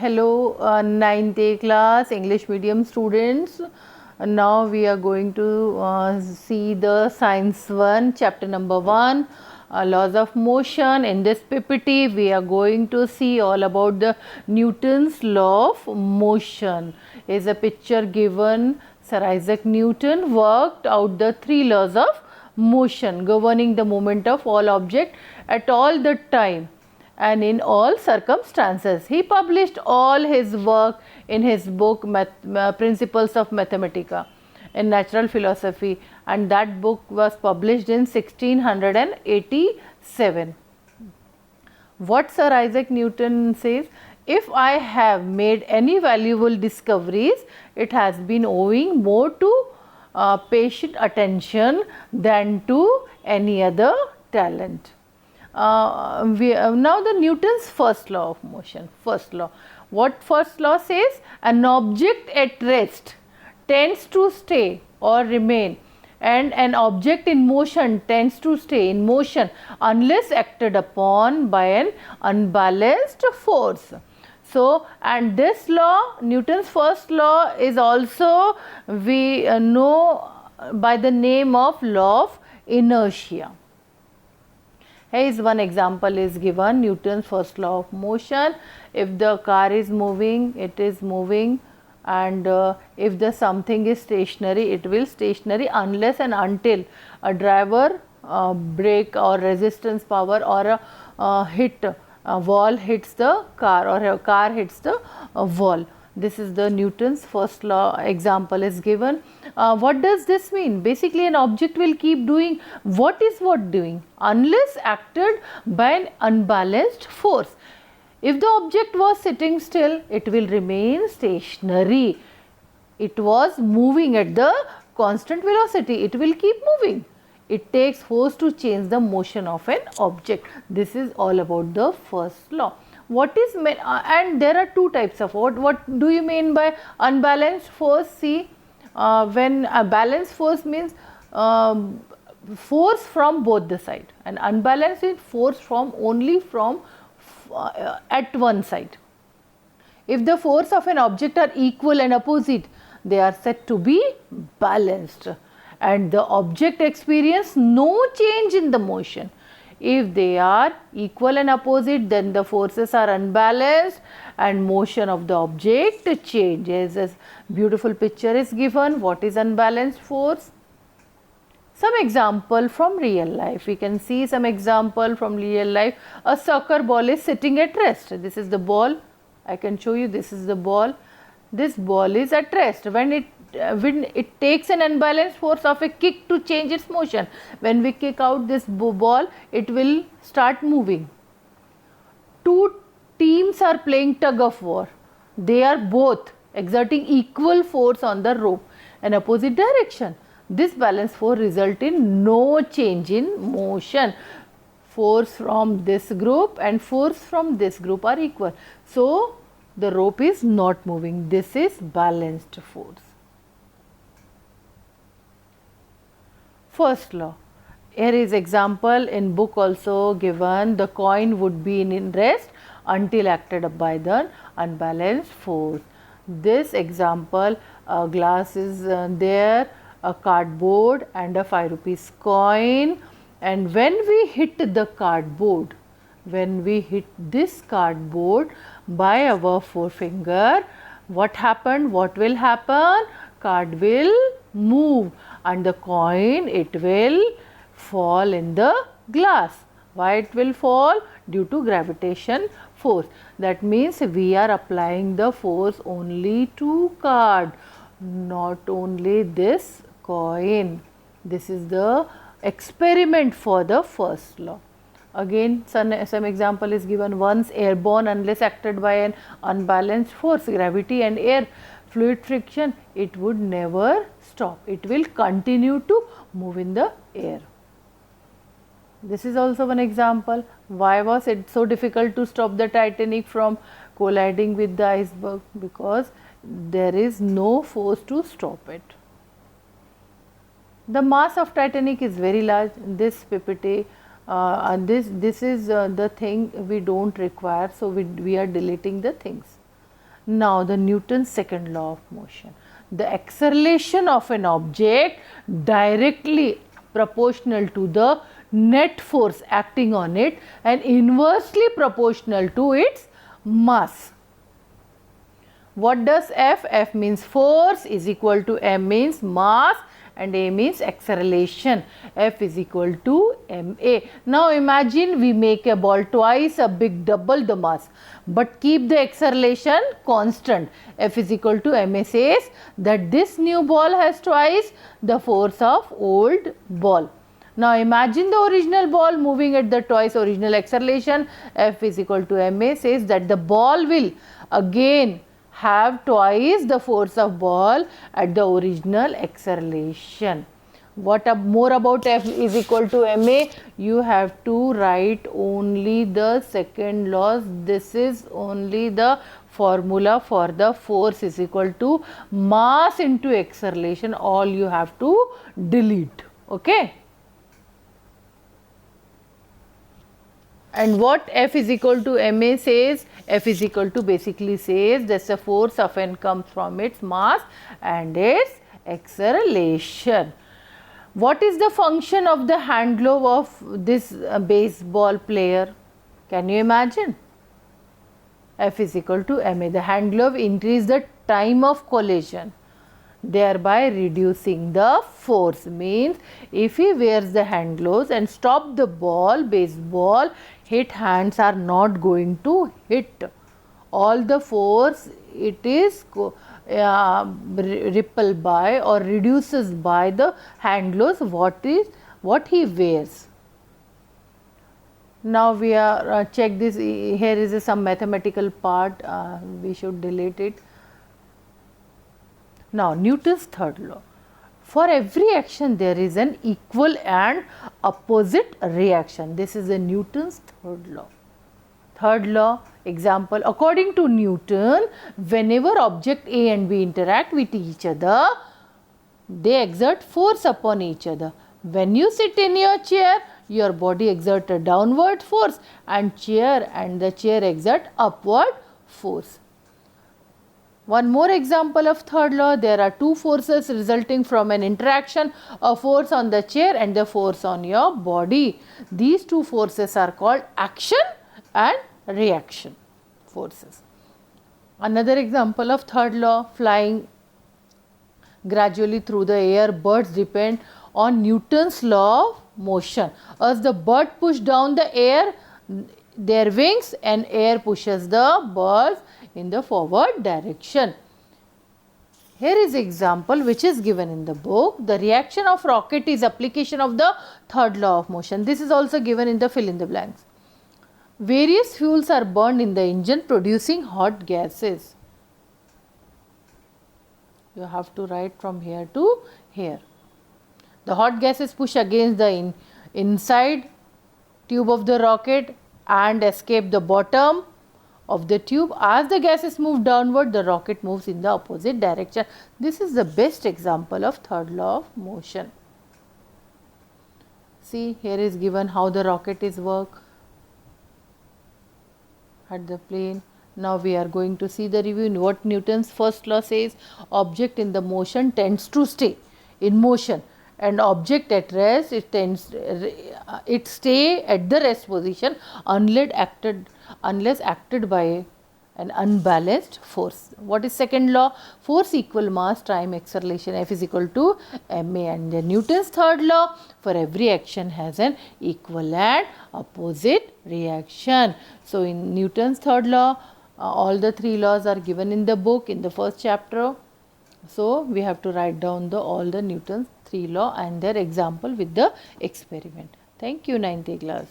Hello, 9th A class English medium students. Now we are going to see the science 1 chapter number 1 laws of motion. In this PPT we are going to see all about the Newton's law of motion. Is a picture given. Sir Isaac Newton worked out the 3 laws of motion governing the movement of all object at all the time and in all circumstances. He published all his work in his book Principles of Mathematica in Natural Philosophy, and that book was published in 1687. What Sir Isaac Newton says, if I have made any valuable discoveries, it has been owing more to patient attention than to any other talent. Now the Newton's first law of motion. First law. What first law says? An object at rest tends to stay or remain, and an object in motion tends to stay in motion unless acted upon by an unbalanced force. So, and this law, Newton's first law, is also we know by the name of law of inertia. Here is one example is given, Newton's first law of motion. If the car is moving, it is moving, and if the something is stationary, it will stationary unless and until a driver brake or resistance power or a wall hits the car, or a car hits the wall. This is the Newton's first law example is given. What does this mean? Basically an object will keep doing what doing unless acted by an unbalanced force. If the object was sitting still, it will remain stationary. It was moving at the constant velocity, it will keep moving. It takes force to change the motion of an object. This is all about the first law. What is and there are two types of what do you mean by unbalanced force? See, when a balanced force means force from both the side, and unbalanced is force from only from at one side. If the force of an object are equal and opposite, they are said to be balanced, and the object experience no change in the motion. If they are equal and opposite, then the forces are unbalanced and motion of the object changes. As beautiful picture is given, what is unbalanced force? Some example from real life. We can see some example from real life. A soccer ball is sitting at rest. This is the ball. I can show you, this is the ball. This ball is at rest. When it takes an unbalanced force of a kick to change its motion. When we kick out this ball, it will start moving. Two teams are playing tug of war. They are both exerting equal force on the rope in opposite direction. This balanced force result in no change in motion. Force from this group and force from this group are equal. So, the rope is not moving. This is balanced force. First law. Here is example in book also given. The coin would be in rest until acted up by the unbalanced force. This example, a glass is there, a cardboard and a 5 rupees coin, and when we hit the cardboard, when we hit this cardboard by our forefinger, what happened? What will happen? Card will move and the coin, it will fall in the glass. Why it will fall? Due to gravitation force. That means we are applying the force only to card, not only this coin. This is the experiment for the first law. Again, some example is given. Once airborne unless acted by an unbalanced force, gravity and air fluid friction, it would never stop. It will continue to move in the air. This is also one example. Why was it so difficult to stop the Titanic from colliding with the iceberg? Because there is no force to stop it. The mass of Titanic is very large. This PPT, this is the thing we don't require, so we are deleting the things. Now the Newton's second law of motion. The acceleration of an object directly proportional to the net force acting on it and inversely proportional to its mass. What does F? F means force is equal to M means mass and A means acceleration. F is equal to ma. Now imagine we make a ball twice a big, double the mass, but keep the acceleration constant. F is equal to ma says that this new ball has twice the force of old ball. Now imagine the original ball moving at the twice original acceleration. F is equal to ma says that the ball will again have twice the force of ball at the original acceleration. What more about F is equal to ma? You have to write only the second law. This is only the formula for the force is equal to mass into acceleration. All you have to delete. Okay. And what F is equal to ma says? F is equal to basically says that the force of n comes from its mass and its acceleration. What is the function of the hand glove of this baseball player? Can you imagine? F is equal to ma. The hand glove increase the time of collision, thereby reducing the force. Means if he wears the hand gloves and stop the ball, baseball, hit hands are not going to hit. All the force it is repelled by or reduces by the hand gloves what he wears. Now we are check this. Here is some mathematical part. We should delete it. Now Newton's third law. For every action there is an equal and opposite reaction. This is a Newton's third law. Third law example, according to Newton, whenever object A and B interact with each other, they exert force upon each other. When you sit in your chair, your body exerts a downward force and the chair exert upward force. One more example of third law, there are two forces resulting from an interaction, a force on the chair and the force on your body. These two forces are called action and reaction forces. Another example of third law, flying gradually through the air, birds depend on Newton's law of motion. As the bird push down the air, their wings and air pushes the birds in the forward direction. Here is example which is given in the book. The reaction of rocket is application of the third law of motion. This is also given in the fill in the blanks. Various fuels are burned in the engine producing hot gases. You have to write from here to here. The hot gases push against the inside tube of the rocket and escape the bottom of the tube. As the gases move downward, the rocket moves in the opposite direction. This is the best example of third law of motion. See, here is given how the rocket is work at the plane. Now we are going to see the review. What Newton's first law says, object in the motion tends to stay in motion, and object at rest it stay at the rest position unless acted by an unbalanced force. What is second law? Force equal mass time acceleration. F is equal to ma. And the Newton's third law, for every action has an equal and opposite reaction. So in Newton's third law, all the three laws are given in the book in the first chapter. So we have to write down all the Newton's three law and their example with the experiment. Thank you, 9th class.